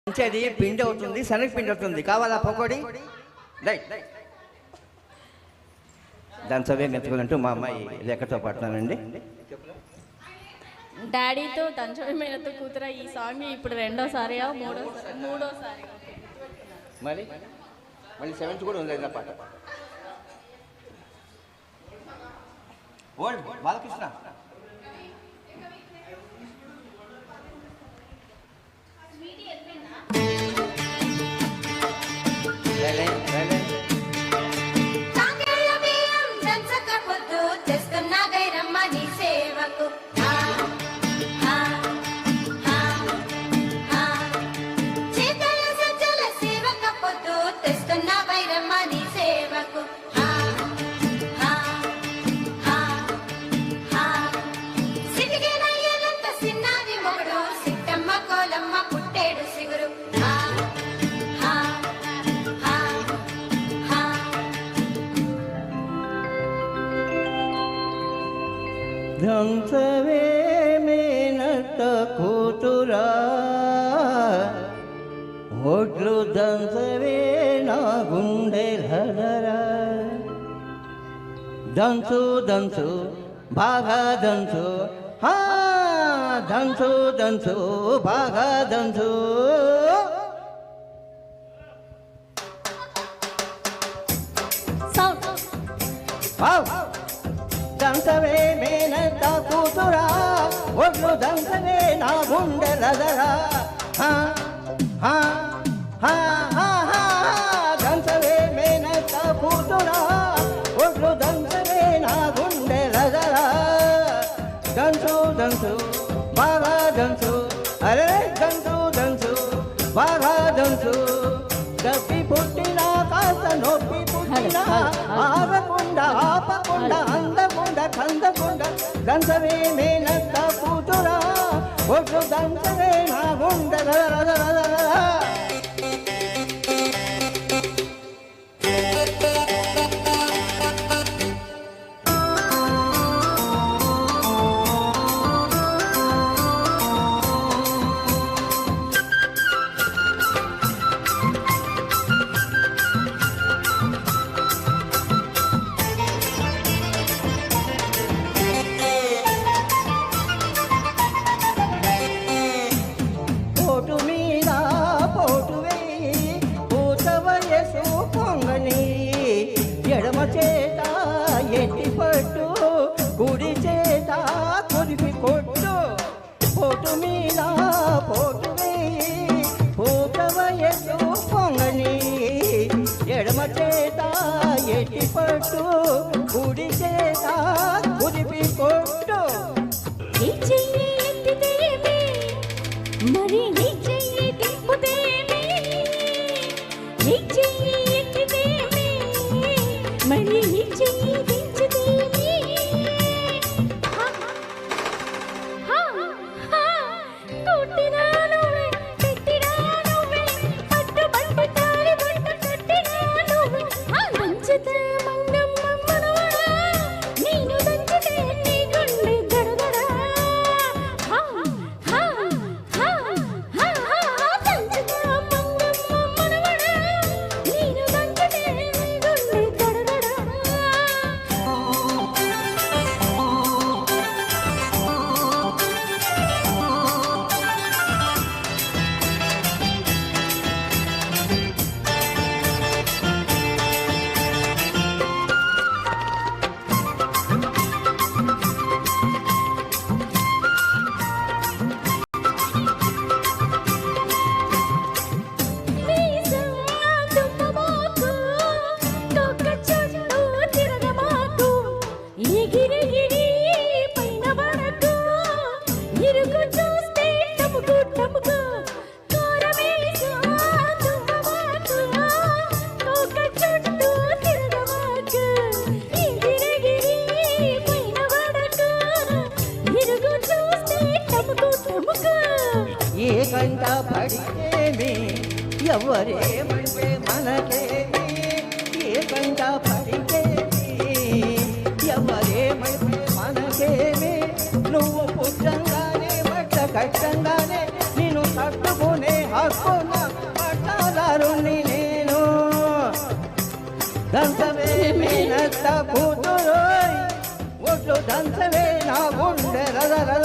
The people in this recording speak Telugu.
అది పిండి అవుతుంది, శనగ పిండి అవుతుంది. కావాలా పకోడీ? రైట్. దాని చదివే మెచ్చుకోవాలంటూ మా అమ్మాయి లెక్కతో పాడుతున్నానండి. డాడీతో దంచవి మేనతో కూతుర ఈ సాంగ్ ఇప్పుడు రెండోసారి మూడోసారి మళ్ళీ సెవెంత్ కూడా ఉంది నా పాట. ఓల్డ్ బాలకృష్ణ దంచవే మేనత్త కూతురా, ఒడ్లు దంచవే నా గుండెలరా. దంచు దంచు బాగా దంచు, దంచు దంచు బాగా దంచు. దంచవే మేనత్త కూతురా, ఒడ్లు దంచవే నా గుండెలరా. దంచవే మేనత్త కూతురా, ఒడ్లు దంచవే నా గుండెలరా. దంచు దంచు బాగా దంచు, అరే దంచు దంచు బాగా దంచు. తప్పి పుట్టినా కాస్త నొప్పి పుట్టినా ఆగకుండా ఆపకుండా అందకుండా కందకుండా దంచవే మేనత్త కూతురా, ఒడ్లు దంచవే నా గుండెలరా. ఎడమ చేత ఎట్టి పట్టు, కుడి చేత కురిపి కొట్టు. పోటు మీద పోటు వేయి, పూత వయసు పొంగని. ఎడమ చేత ఎట్టి పట్టు, కుడి చేత కురిపి కొట్టు. మరి నీ చెయ్యి తిప్పుతేమి, నీ చెయ్యి ఎత్తితేమి, మరి నీ చెయ్యి దించితేమి. కొట్టినా నువ్వే, పెట్టినా నువ్వే, పట్టుబట్టి తాళి బొట్టు కట్టినా నువ్వే. దంచితే మంగమ్మ మనవడా, నేను దంచితే నీ గుండె గడగడా. ఏ గంట పడితేమి ఎవరేమంటే మనకేమి, ఏ గంట పడితేమి ఎవరేమంటే మనకేమి. నువ్వు పుట్టంగానే బట్ట కట్టంగానే నిన్ను తట్టుకునే హక్కు పట్టాదారుణ్ణి నేను దంచవే మేనత్త కూతురు ఒట్లు దంచవే నా గుండె రద రద